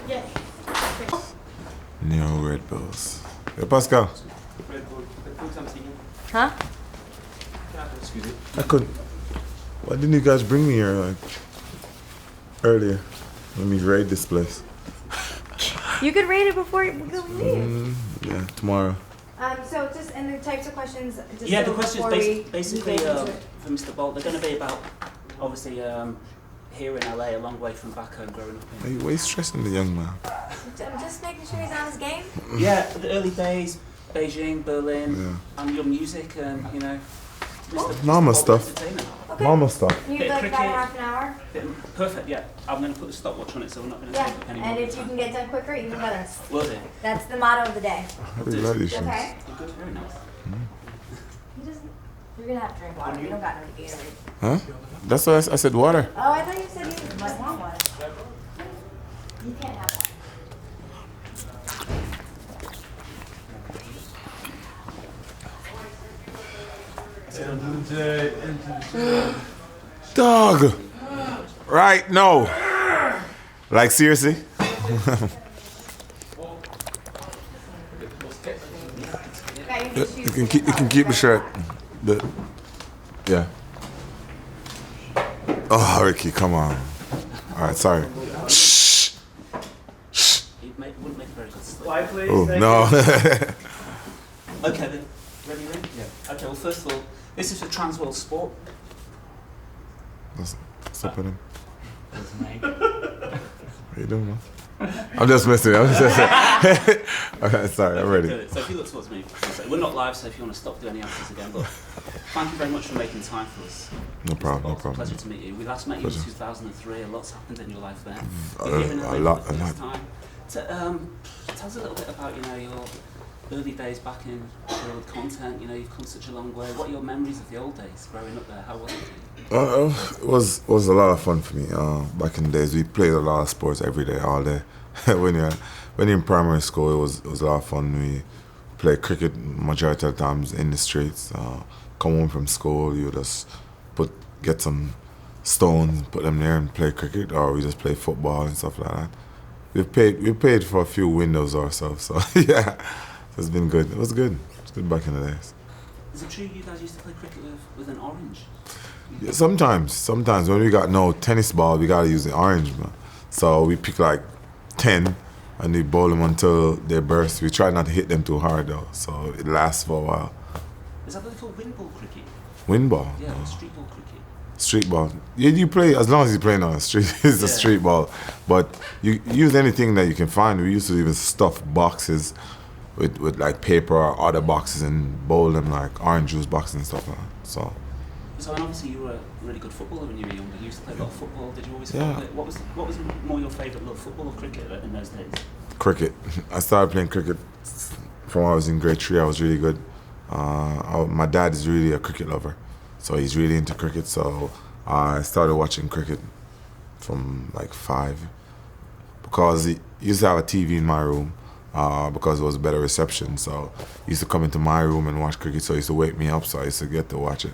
Yes. New Red Bulls. Hey, Pascal. Red Bull something. Huh? Excuse me. I couldn't. Why didn't you guys bring me here like earlier? Let me raid this place. You could rate it before we leave. Yeah, tomorrow. So just and the types of questions. Just Yeah, so the questions before we basically get into it. for Mr. Bolt, they're going to be about obviously here in LA, a long way from back home, growing up in. Why are you stressing the young man? I'm just making sure he's on his game. Yeah, the early days, Beijing, Berlin, Yeah. and your music, and you know, Normal Bolt stuff. entertainment. Okay. Normal stuff. You'd Bit of like about cricket. half an hour? Perfect. Yeah, I'm going to put the stopwatch on it, so we're not going to Yeah. take up any more And of if the you time. can get done quicker, even better. Will do. That's the motto of the day. I really like these shoes. Okay. You're good. Very nice. He doesn't. You're gonna have to drink water. You don't got no Gatorade. Huh? That's why I said water. Oh, I thought you said you might want water. You can't have water. Dog. Right? No. Like seriously? Okay, You can keep the shirt. Yeah. Oh, Ricky, come on. All right, sorry. Shh. Wouldn't make a very good slip. Why, please? Oh Thank no. Okay then. Ready, Ring? Yeah. Okay. Well, first of all, this is for Transworld Sport. What's up with him? How you doing, man? I'm just messing. Okay, sorry, I'm ready. Good. So if you look towards me, so we're not live, so if you want to stop doing any answers again, but thank you very much for making time for us. No problem, no It's a problem. pleasure to meet you. We last met you in Pleasure. 2003. A lot's happened in your life there. A You're here in LA lot, for the a first lot. time. So, tell us a little bit about your early days back in with content. You've come such a long way. What are your memories of the old days growing up there? How was it? It was a lot of fun for me. Back in the days, we played a lot of sports every day, all day. when you're in primary school, it was a lot of fun. We played cricket majority of the times in the streets. Come home from school, you just get some stones, put them there, and play cricket, or we just play football and stuff like that. We paid for a few windows or so. So yeah, it's been good. It was good. It was good back in the days. Is it true you guys used to play cricket with an orange? Yeah, sometimes when we got no tennis ball, we gotta use the orange, man. So we pick like 10 and we bowl them until they burst. We try not to hit them too hard though, so it lasts for a while. Is that what they call wind ball cricket? Wind ball? Yeah, No. or street ball cricket. Street ball. You play as long as you're playing on the street. It's a Yeah. street ball, but you use anything that you can find. We used to even stuff boxes with like paper or other boxes and bowl them like orange juice boxes and stuff like that. So. So and obviously you were a really good footballer when you were younger. You used to play a lot of football. Did you always Yeah. play? What was more your favourite love, football or cricket in those days? Cricket. I started playing cricket from when I was in grade 3. I was really good. My dad is really a cricket lover, so he's really into cricket. So I started watching cricket from like 5 because he used to have a TV in my room because it was better reception. So he used to come into my room and watch cricket. So he used to wake me up. So I used to get to watch it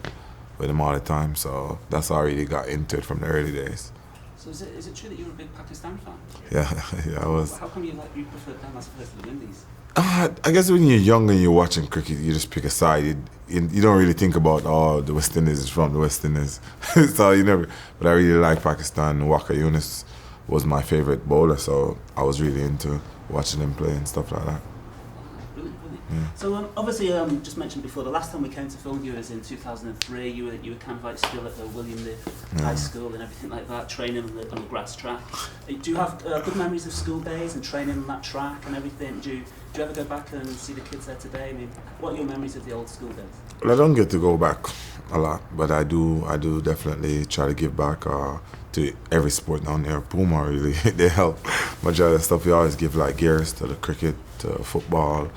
with him all the time. So that's how I really got into it from the early days. So is it true that you were a big Pakistan fan? Yeah, I was. How come you preferred them as opposed to the Windies? I guess when you're young and you're watching cricket, you just pick a side. You don't really think about, the West Indies is from the West Indies. So you never. But I really like Pakistan. Waka Yunus was my favorite bowler, so I was really into watching him play and stuff like that. Brilliant, brilliant. Yeah. So obviously, just mentioned before, the last time we came to film you was in 2003. You were kind of like still at the William Liv High School and everything like that, training on the grass track. Do you have good memories of school days and training on that track and everything? Do you ever go back and see the kids there today? I mean, what are your memories of the old school days? Well, I don't get to go back a lot, but I do definitely try to give back to every sport down there. Puma really, they help. Majority of the stuff we always give like gears to the cricket, to football,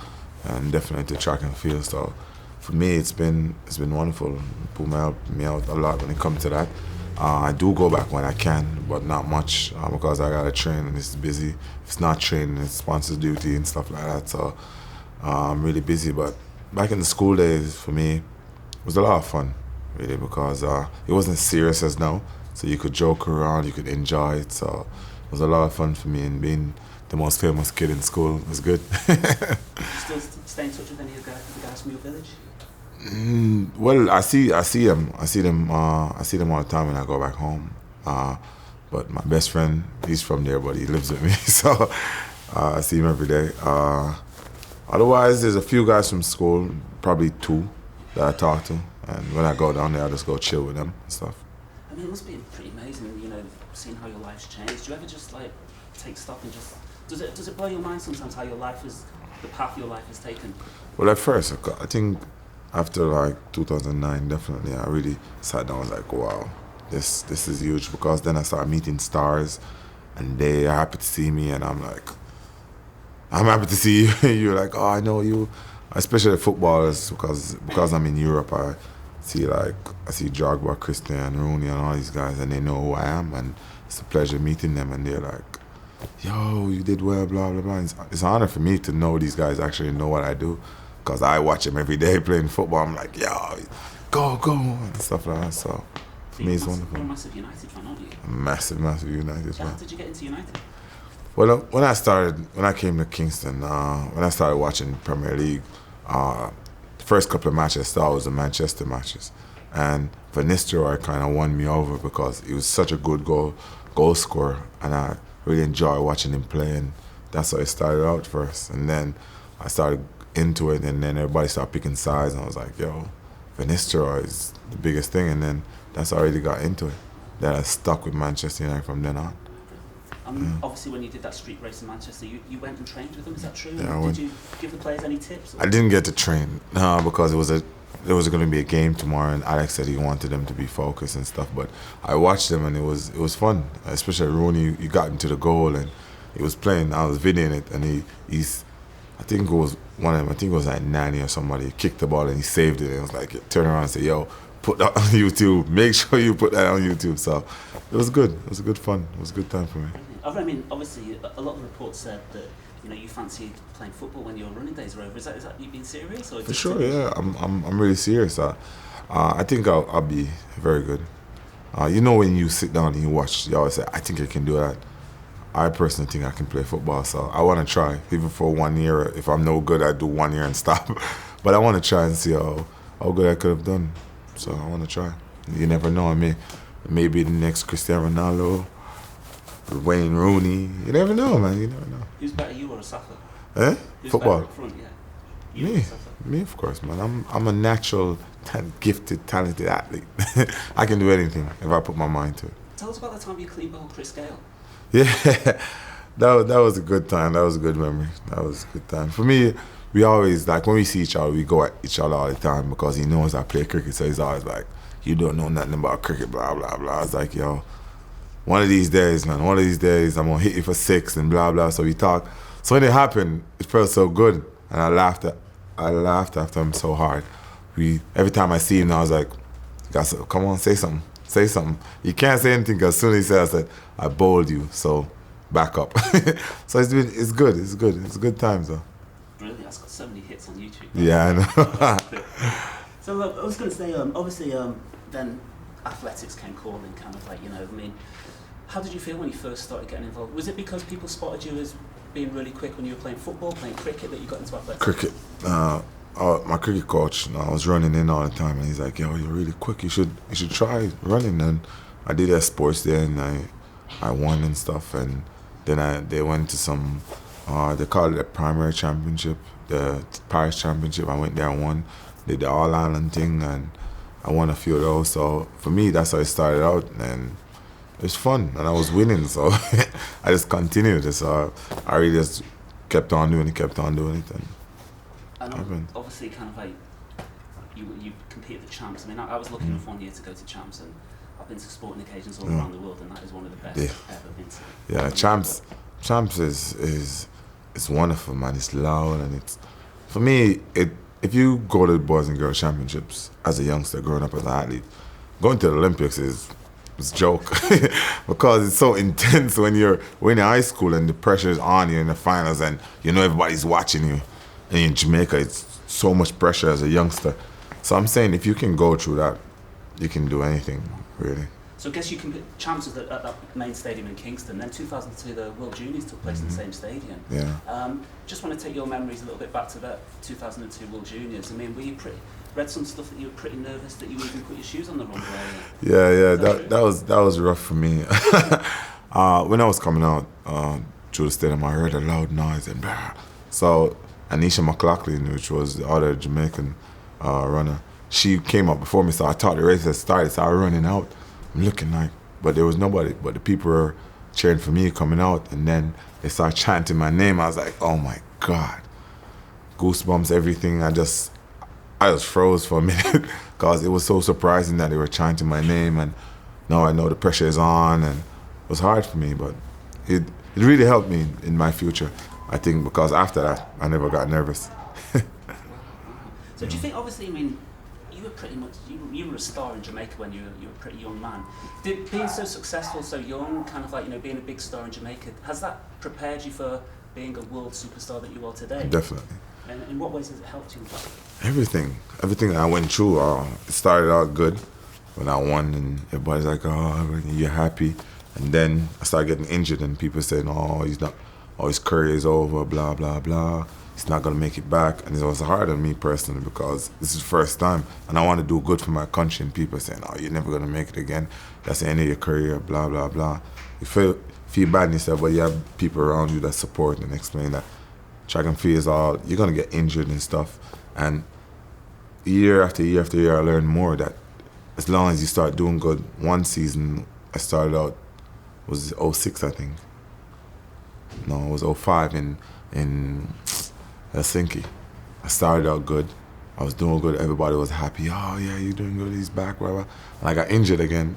and definitely to track and field. So for me, it's been wonderful. Puma helped me out a lot when it comes to that. I do go back when I can, but not much because I gotta train and it's busy. If it's not training, it's sponsors duty and stuff like that. So I'm really busy. But back in the school days, for me, it was a lot of fun, really, because it wasn't serious as now. So you could joke around, you could enjoy it. So was a lot of fun for me, and being the most famous kid in school was good. Still stay in touch with any of the guys from your village? Well, I see them. I see them all the time when I go back home. But my best friend, he's from there, but he lives with me, so I see him every day. Otherwise, there's a few guys from school, probably 2 that I talk to, and when I go down there, I just go chill with them and stuff. I mean, it must be pretty amazing, you know, seeing how your life's changed. Do you ever just like take stock and just does it blow your mind sometimes how the path your life has taken? Well, at first, I think after like 2009, definitely, I really sat down and was like, wow, this is huge, because then I started meeting stars, and they are happy to see me, and I'm like, I'm happy to see you. You're like, oh, I know you. Especially footballers, because I'm in Europe, I see Drogba, Christian, Rooney, and all these guys, and they know who I am, and it's a pleasure meeting them, and they're like, yo, you did well, blah, blah, blah. It's an honor for me to know these guys actually know what I do, because I watch them every day playing football. I'm like, yo, go, and stuff like that. So for me, it's wonderful. You're a massive United fan, aren't you? A massive United fan. How did you get into United? Well, when I came to Kingston, when I started watching Premier League, the first couple of matches I saw was the Manchester matches. And Van Nistelrooy kind of won me over because he was such a good goal scorer, and I really enjoy watching him play, and that's how I started out first. And then I started into it, and then everybody started picking sides, and I was like, yo, Van Nistelrooy is the biggest thing, and then that's how I really got into it. Then I stuck with Manchester United from then on. Obviously, when you did that street race in Manchester, you went and trained with them, is that true? Yeah, did you give the players any tips? I didn't get to train because there was going to be a game tomorrow, and Alex said he wanted them to be focused and stuff. But I watched them, and it was fun. Especially Rooney, he got into the goal, and he was playing. I was videoing it, and he's I think it was one of them. I think it was like Nani or somebody. He kicked the ball and he saved it. And it was like turn around and say, "Yo, put that on YouTube. Make sure you put that on YouTube." So it was good. It was good fun. It was a good time for me. I mean, obviously, a lot of reports said that you fancied playing football when your running days were over. Is that you being serious? Or For sure, yeah. I'm really serious. I think I'll be very good. When you sit down and you watch, you always say, "I think I can do that." I personally think I can play football, so I want to try. Even for 1 year, if I'm no good, I do 1 year and stop. But I want to try and see how good I could have done. So I want to try. You never know. Maybe the next Cristiano Ronaldo, Wayne Rooney. You never know, man. You never know. Who's better, you or Asafa? Who's Football. Better up front, yeah. Me, of course, man. I'm a natural, gifted, talented athlete. I can do anything if I put my mind to it. Tell us about the time you clean bowled Chris Gale. Yeah, that was a good time. That was a good memory. That was a good time. For me, we always, when we see each other, we go at each other all the time because he knows I play cricket, so he's always like, "You don't know nothing about cricket, blah, blah, blah." I was like, yo, one of these days, man, I'm going to hit you for 6 and blah, blah. So we talk. So when it happened, it felt so good. And I laughed after him so hard. Every time I see him, I was like, come on, say something. Say something. You can't say anything because as soon as he said, I said, "I bowled you, so back up." So it's good. It's good. It's good times, though. Brilliant. That's got so many hits on YouTube. Yeah, I know. So I was going to say, obviously, then athletics came calling, kind of how did you feel when you first started getting involved? Was it because people spotted you as being really quick when you were playing football, playing cricket, that you got into athletics? Cricket. My cricket coach, I was running in all the time, and he's like, "Yo, you're really quick. You should try running." And I did a sports day, and I won and stuff. And then they went to some, they called it the primary championship, the Paris championship. I went there and won. Did the All Ireland thing, and I won a few of those. So for me, that's how it started out, and it was fun, and I was winning. So I just continued. So I really just kept on doing it, And obviously, you compete at the Champs. I was lucky enough 1 year to go to Champs, and I've been to sporting occasions all around the world, and that is one of the best I've ever been to. Yeah, Champs is wonderful, man. It's loud, and it's, for me, if you go to the Boys and Girls Championships as a youngster growing up as an athlete, going to the Olympics is a joke because it's so intense when you're in high school and the pressure is on you in the finals, and everybody's watching you. And in Jamaica, it's so much pressure as a youngster. So I'm saying if you can go through that, you can do anything, really. So I guess you can get chances at that main stadium in Kingston. Then 2002, the World Juniors took place in the same stadium. Yeah. Just want to take your memories a little bit back to that 2002 World Juniors. I mean, were you read some stuff that you were pretty nervous that you even put your shoes on the wrong way? Yeah. That was rough for me. When I was coming out through the stadium, I heard a loud noise and blah. So Anisha McLaughlin, which was the other Jamaican runner, she came up before me. So I thought the race had started. So I was running out. I'm looking like, but there was nobody. But the people were cheering for me coming out, and then they started chanting my name. I was like, oh my God, goosebumps, everything. I just froze for a minute because it was so surprising that they were chanting my name, and now I know the pressure is on, and it was hard for me, but it really helped me in my future, I think, because after that I never got nervous. So do you think, obviously, I mean, you were pretty much, you were a star in Jamaica when you were a pretty young man. Did being so successful, so young, kind of like, you know, being a big star in Jamaica, has that prepared you for being a world superstar that you are today? Definitely. And in what ways has it helped you? Everything I went through, it started out good when I won, and everybody's like, oh, you're happy. And then I started getting injured, and people saying, oh, his career is over, blah, blah, blah. He's not going to make it back. And it was hard on me personally because this is the first time, and I want to do good for my country, and people saying, oh, you're never going to make it again. That's the end of your career, blah, blah, blah. You feel bad in yourself, but you have people around you that support and explain that track and field is all, you're going to get injured and stuff. And year after year after year, I learned more that as long as you start doing good, one season I started out, was 06, I think. No, it was 05 in Helsinki. I started out good. I was doing good. Everybody was happy. Oh, yeah, you're doing good. He's back, blah, blah. And I got injured again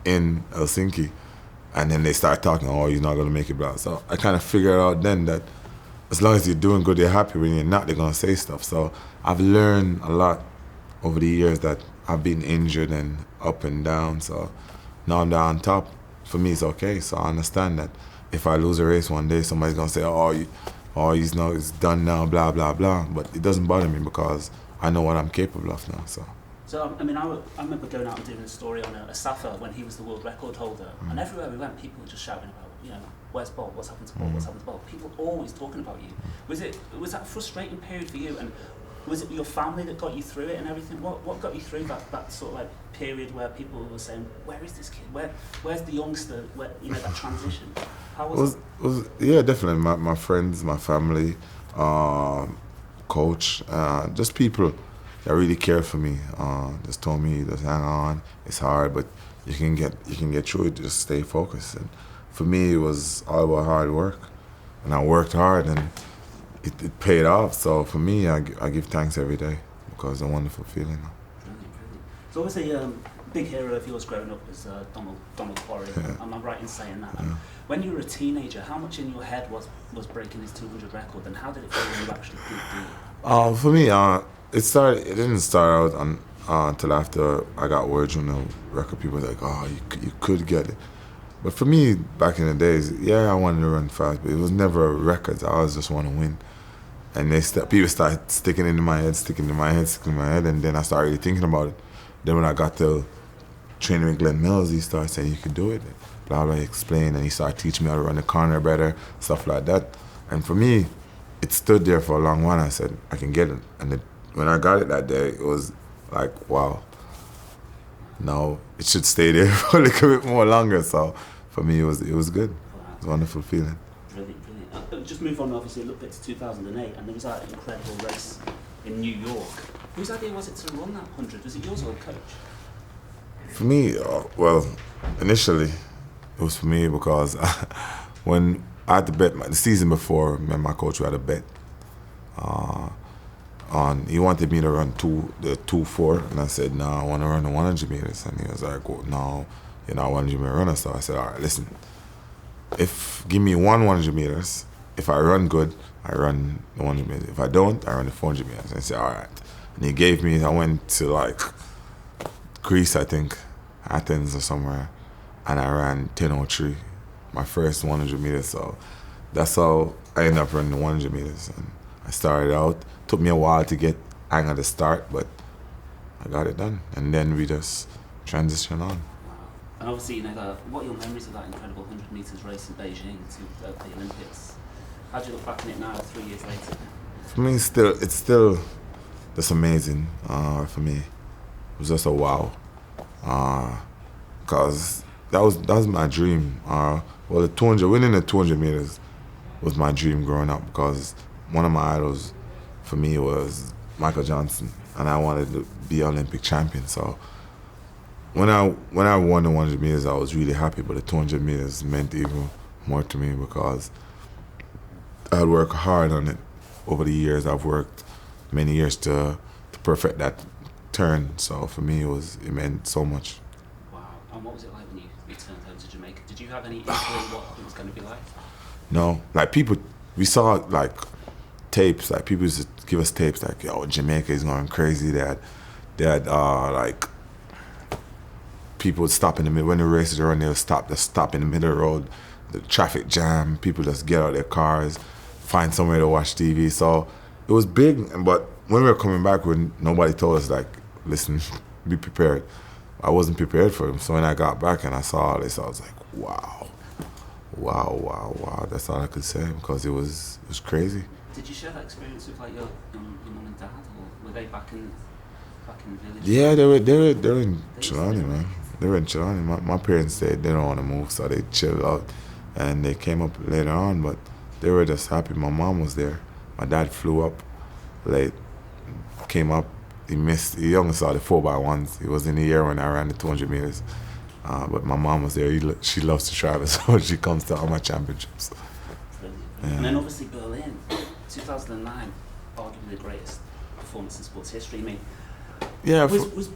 in Helsinki. And then they started talking, oh, you're not going to make it, blah. So I kind of figured out then that as long as you're doing good, they're happy. When you're not, they're going to say stuff. So I've learned a lot over the years that I've been injured and up and down. So now I'm down on top. For me, it's okay. So I understand that if I lose a race one day, somebody's going to say, it's done now, blah, blah, blah. But it doesn't bother me because I know what I'm capable of now. So I mean, I remember going out and doing a story on a Safa when he was the world record holder. And everywhere we went, people were just shouting about, you know, where's Bolt? What's happened to Bolt? What's happened to Bolt? People always talking about you. Was that a frustrating period for you? And was it your family that got you through it and everything? What got you through that sort of like period where people were saying, where is this kid? Where's the youngster? Where, you know, that transition? How was it? Yeah, definitely. My friends, my family, coach, just people that really cared for me. Just told me, just hang on. It's hard, but you can get through it. Just stay focused. And for me, it was all about hard work, and I worked hard, and it paid off. So for me, I give thanks every day because it's a wonderful feeling. Brilliant. So obviously, big hero of yours growing up was Donald Quarry. Yeah. Am I right in saying that? Yeah. When you were a teenager, how much in your head was breaking his 200 record, and how did it feel when you actually did it? For me, it didn't start out until after I got word, you know, record people were like, oh, you could get it. But for me, back in the days, yeah, I wanted to run fast, but it was never records. I always just want to win. And people started sticking into my head, and then I started really thinking about it. Then when I got to training with Glenn Mills, he started saying, you can do it. Blah, blah, explain, and he started teaching me how to run the corner better, stuff like that. And for me, it stood there for a long while. I said, I can get it. And when I got it that day, it was like, wow. Now it should stay there for a little bit more longer. So for me, it was good. It was a wonderful feeling. Brilliant. Just move on, obviously, a little bit to 2008, and there was that incredible race in New York. Whose idea was it to run that 100? Was it yours or a coach? For me, well, initially, it was for me because when I had to bet the season before, me and my coach had a bet on. He wanted me to run the 2-4, and I said, no, I want to run the 100 meters. And he was like, well, no, you're not a 100 meter runner. So I said, all right, listen, give me 100 meters. If I run good, I run the 100 meters. If I don't, I run the 400 meters. And I said, all right. And he gave me, I went to like Greece, I think, Athens or somewhere, and I ran 10:03, my first 100 meters. So that's how I ended up running the 100 meters. And I started out. Took me a while to get hang of the start, but I got it done. And then we just transitioned on. And obviously, what are your memories of that incredible 100 metres race in Beijing to the Olympics? How do you look back on it now, 3 years later? For me, it's still just amazing. For me, it was just a wow. Cause that was my dream. Well, winning the 200 meters was my dream growing up, because one of my idols for me was Michael Johnson, and I wanted to be Olympic champion. So when I won the 100 meters, I was really happy, but the 200 meters meant even more to me, because I'd worked hard on it over the years. I've worked many years to perfect that turn. So for me, it meant so much. Wow. And what was it like when you returned home to Jamaica? Did you have any inkling what it was going to be like? No, like we saw like tapes. Like people used to give us tapes like, "Yo, Jamaica is going crazy." They had like people would stop in the middle when the races are on. They would stop in the middle of the road. The traffic jam. People just get out of their cars, find somewhere to watch TV. So it was big. But when we were coming back, nobody told us like, "Listen, be prepared." I wasn't prepared for them. So when I got back and I saw all this, I was like, wow. That's all I could say, because it was crazy. Did you share that experience with like your mum and dad, or were they back in the village? Yeah, they were in Chilani, man. They were in Chilani. My parents said they don't want to move, so they chilled out, and they came up later on. But they were just happy. My mom was there. My dad flew up late, came up. He only saw the 4x1s. He was in the air when I ran the 200 meters. But my mom was there. She loves to travel, so she comes to all my championships. Yeah. And then obviously Berlin, 2009, arguably the greatest performance in sports history. I mean, yeah. Is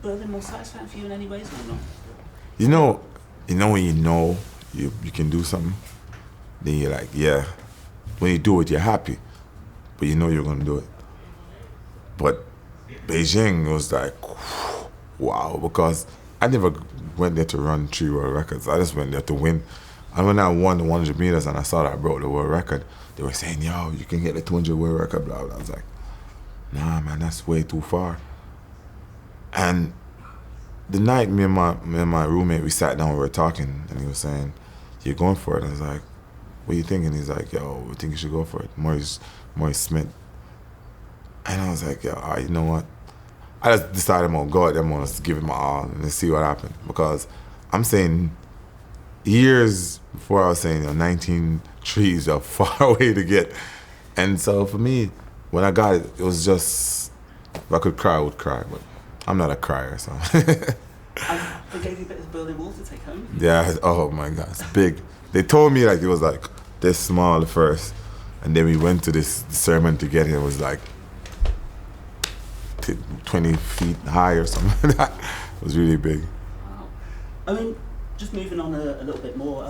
Berlin more satisfying for you in any ways or not? When you can do something, then you're like, yeah. When you do it, you're happy, but you know you're gonna do it. But Beijing was like, wow, because I never went there to run 3 world records. I just went there to win. And when I won the 100 meters and I saw that I broke the world record, they were saying, yo, you can get the 200 world record, blah, blah. I was like, nah, man, that's way too far. And the night me and my roommate, we sat down, we were talking, and he was saying, you're going for it? I was like, what are you thinking? He's like, yo, I think you should go for it. Maurice Smith. And I was like, yo, all right, you know what? I just decided I'm gonna go out there, I'm gonna give it my all and see what happened. Because I'm saying years before I was saying 19 trees are far away to get. And so for me, when I got it, it was just, if I could cry, I would cry, but I'm not a crier, so. And they gave you a bit of the Berlin Wall to take home? Yeah, oh my God, it's big. They told me like it was like this small at first, and then we went to this ceremony to get it. It was like 20 feet high or something. It was really big. Wow. I mean, just moving on a little bit more,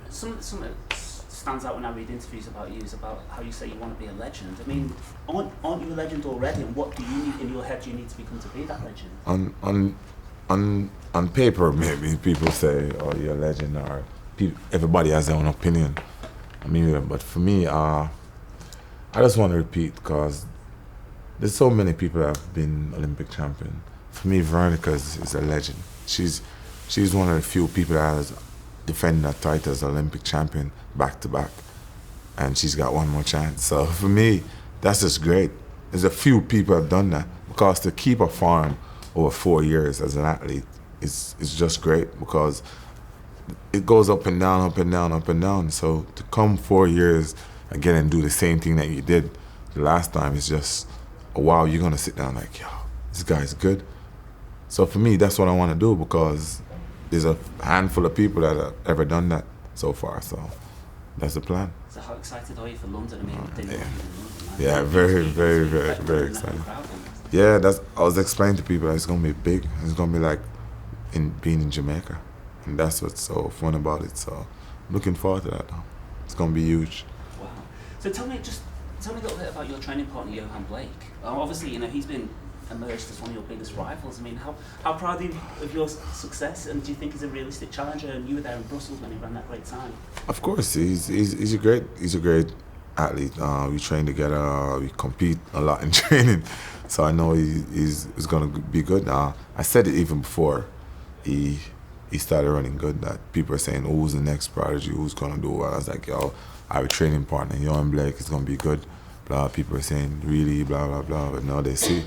something that stands out when I read interviews about you is about how you say you want to be a legend. I mean, aren't you a legend already, and what do you need in your head do you need to become to be that legend? On paper, maybe people say, oh, you're a legend, or everybody has their own opinion. I mean, but for me, I just want to repeat, because there's so many people that have been Olympic champion. For me, Veronica is a legend. She's one of the few people that has defended that title as Olympic champion back to back, and she's got one more chance. So for me, that's just great. There's a few people that have done that, because to keep a form over 4 years as an athlete is just great, because it goes up and down, up and down, up and down. So to come 4 years again and do the same thing that you did the last time is just, wow, you're gonna sit down like, yo, this guy's good. So for me, that's what I want to do, because there's a handful of people that have ever done that so far. So that's the plan. So how excited are you for London? I mean, they yeah. London, Yeah, very excited. Yeah, I was explaining to people that it's gonna be big. It's gonna be like being in Jamaica, and that's what's so fun about it. So I'm looking forward to that. It's gonna be huge. Wow. So tell me a little bit about your training partner, Johan Blake. Obviously, he's been emerged as one of your biggest rivals. I mean, how proud are you of your success, and do you think he's a realistic challenger? And you were there in Brussels when he ran that great time. Of course, he's a great athlete. We train together. We compete a lot in training, so I know he's going to be good. I said it even before he started running good. That people are saying, who's the next prodigy? Who's gonna do well? I was like, yo, I have a training partner, Yohan Blake, is gonna be good. Blah. People are saying, really, blah blah blah. But now they see,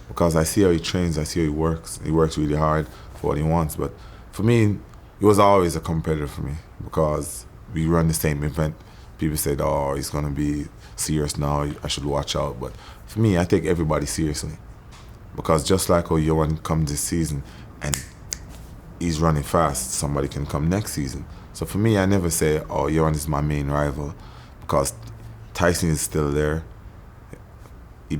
because I see how he trains, I see how he works. He works really hard for what he wants. But for me, he was always a competitor for me because we run the same event. People said, oh, he's gonna be serious now, I should watch out. But for me, I take everybody seriously. Because just like how Yohan comes this season and he's running fast, somebody can come next season. So for me, I never say, oh, Yohan is my main rival, because Tyson is still there. He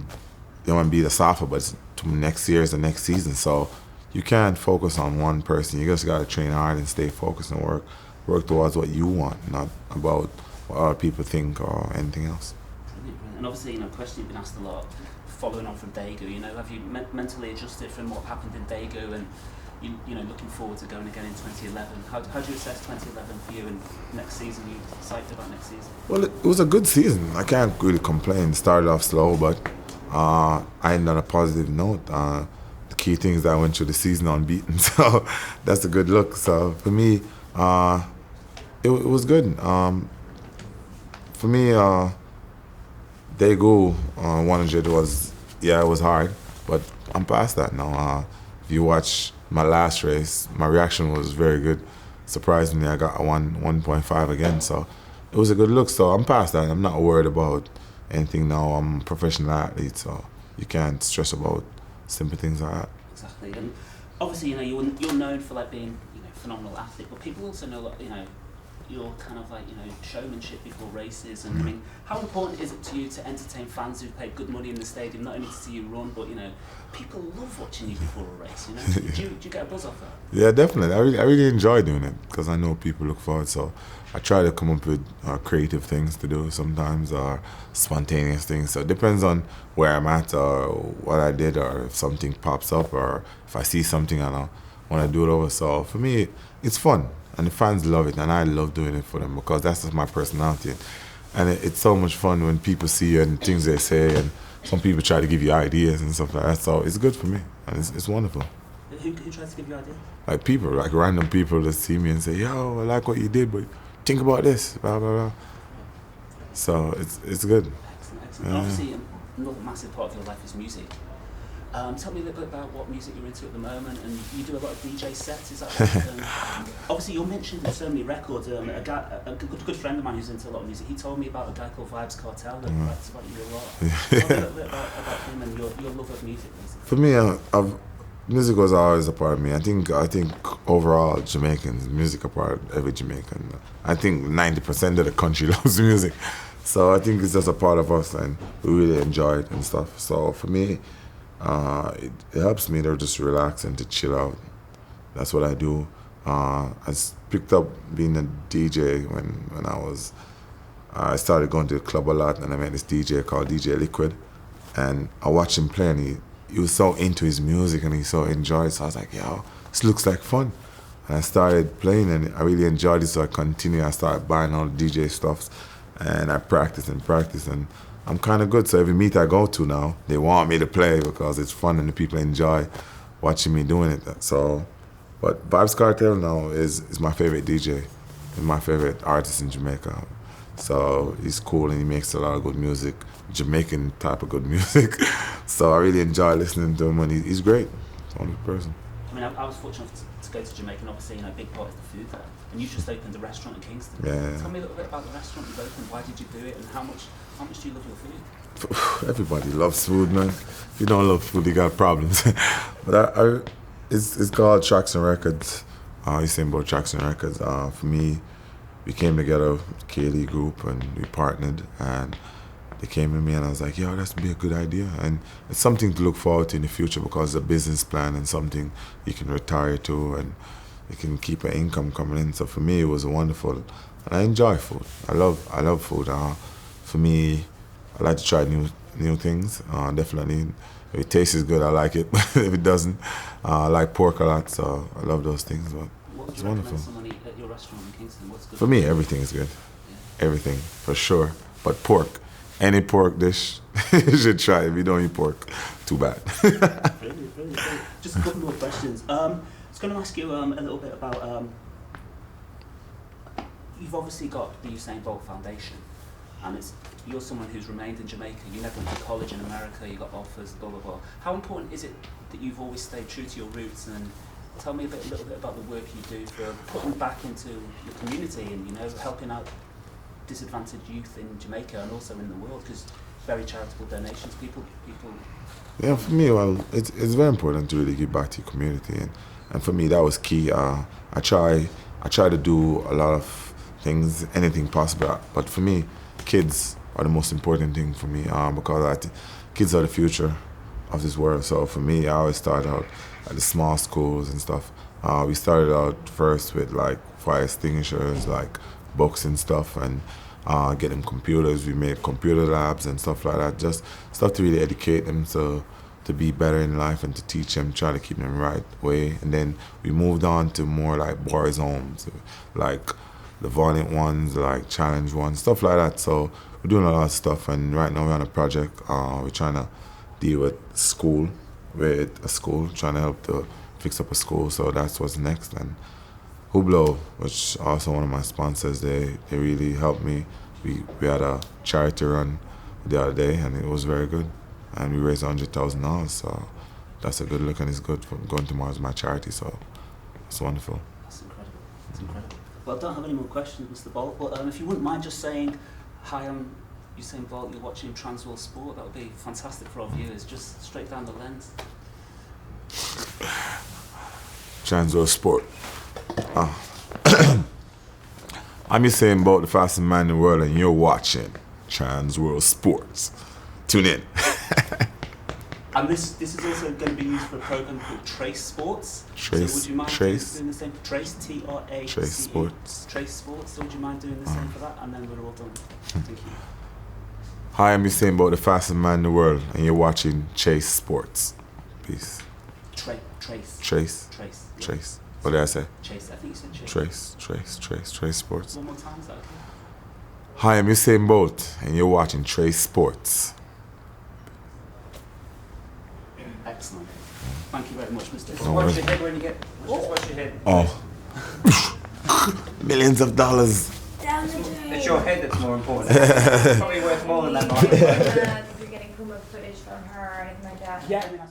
Yohan beat Asafa, but next year is the next season. So you can't focus on one person. You just gotta train hard and stay focused and work towards what you want, not about what other people think or anything else. Brilliant. And obviously, a question you've been asked a lot, following on from Daegu, have you mentally adjusted from what happened in Daegu and looking forward to going again in 2011? How do you assess 2011 for you and next season? Are you excited about next season? Well, it was a good season. I can't really complain. It started off slow, but I ended on a positive note. The key thing is that I went through the season unbeaten, so that's a good look. So for me, it was good. For me, Daegu 100 it was hard, but I'm past that now. If you watch my last race, my reaction was very good. Surprisingly, I got 1.5 again, so it was a good look. So I'm past that. I'm not worried about anything now. I'm a professional athlete, so you can't stress about simple things like that. Exactly, and obviously, you're known for being, a phenomenal athlete, but people also know, your kind of showmanship before races. And I mean, how important is it to you to entertain fans who've paid good money in the stadium, not only to see you run, but people love watching you before a race. Do you get a buzz off that? Yeah, definitely. I really enjoy doing it because I know people look forward. So I try to come up with creative things to do sometimes, or spontaneous things. So it depends on where I'm at, or what I did, or if something pops up, or if I see something and I want to do it over. So for me, it's fun. And the fans love it, and I love doing it for them because that's just my personality. And it's so much fun when people see you and things they say, and some people try to give you ideas and stuff like that. So it's good for me, and it's wonderful. Who tries to give you ideas? Like people, like random people that see me and say, yo, I like what you did, but think about this, blah, blah, blah. So it's good. Excellent. Obviously, another massive part of your life is music. Tell me a little bit about what music you're into at the moment, and you do a lot of DJ sets, is that right? Obviously you're mentioned in so many records. A good friend of mine who's into a lot of music, he told me about a guy called Vibes Cartel that writes about you a lot. Tell me a little bit about him and your love of music, basically. For me, music was always a part of me. I think overall Jamaicans, music a part of every Jamaican. I think 90% of the country loves music. So I think it's just a part of us, and we really enjoy it and stuff. So for me, it helps me to just relax and to chill out. That's what I do. I picked up being a DJ when I started going to the club a lot, and I met this DJ called DJ Liquid, and I watched him play, and he was so into his music and he so enjoyed it. So I was like, yo, this looks like fun. And I started playing, and I really enjoyed it, so I continued. I started buying all the DJ stuffs, and I practiced, and I'm kind of good. So every meet I go to now, they want me to play because it's fun and the people enjoy watching me doing it. So, but Vibes Cartel now is my favorite DJ, and my favorite artist in Jamaica. So he's cool and he makes a lot of good music, Jamaican type of good music. So I really enjoy listening to him, and he's great. He's a wonderful person. I mean, I was fortunate to go to Jamaica, and obviously, a big part is the food there. And you just opened a restaurant in Kingston. Yeah. Tell me a little bit about the restaurant you've opened. Why did you do it, and how much do you love your food? Everybody loves food, man. If you don't love food, you got problems. But it's called Tracks and Records. Usain Bolt Tracks and Records. For me, we came together, Kaylee group, and we partnered, and they came to me, and I was like, yo, that's be a good idea. And it's something to look forward to in the future because it's a business plan and something you can retire to, and you can keep an income coming in. So for me, it was wonderful. And I enjoy food. I love food. For me, I like to try new things, definitely. If it tastes good, I like it. If it doesn't, I like pork a lot, so I love those things. But it's wonderful. Somebody at your restaurant in Kingston, what's good? For me, everything is good. Yeah. Everything, for sure. But pork, any pork dish, you should try. If you don't eat pork, too bad. Brilliant. Just a couple more questions. was going to ask you a little bit about. You've obviously got the Usain Bolt Foundation, and you're someone who's remained in Jamaica. You never went to college in America. You got offers, blah blah blah. How important is it that you've always stayed true to your roots? And tell me a little bit about the work you do for putting back into the community and helping out disadvantaged youth in Jamaica and also in the world, because very charitable donations. People. Yeah, for me, well, it's very important to really give back to your community, and for me that was key. I try to do a lot of things, anything possible, but for me, kids are the most important thing for me, because I think kids are the future of this world. So for me, I always start out at the small schools and stuff. We started out first with like fire extinguishers, like books and stuff, and get them computers. We made computer labs and stuff like that, just stuff to really educate them to be better in life and to teach them, try to keep them the right way. And then we moved on to more like boys' homes, like the violent ones, like challenge ones, stuff like that. So we're doing a lot of stuff, and right now we're on a project. We're trying to deal with a school, trying to help to fix up a school. So that's what's next. And Hublot, which also one of my sponsors, they really helped me. We had a charity run the other day, and it was very good. And we raised $100,000, so that's a good look, and it's good for going tomorrow's my charity. So it's wonderful. That's incredible. That's incredible. Well, I don't have any more questions, Mr. Bolt. But if you wouldn't mind just saying, "Hi, I'm Usain Bolt. You're watching Transworld Sport." That would be fantastic for our viewers. Just straight down the lens. Transworld Sport. I'm Usain Bolt, the fastest man in the world, and you're watching Transworld Sports. Tune in. And this is also going to be used for a program called Trace Sports. Trace. So would you mind doing the same? Trace, T-R-A-C-E. Trace Sports. Trace Sports. So would you mind doing the same for that? And then we're all done. Thank you. Hi, I'm Usain Bolt, the fastest man in the world, and you're watching Chase Sports. Peace. Trace. Trace. Yeah. Trace. What did I say? Chase. I think you said Chase. Trace Sports. One more time, is that okay? Hi, I'm Usain Bolt, and you're watching Trace Sports. Excellent. Thank you very much, Mr. Just Bolt. watch your head when you get. Just watch your head. Oh. Millions of dollars. Down the drain. It's your head that's more important. It's probably worth more than that. If you're getting Puma footage from her or anything like that. Yeah, I mean,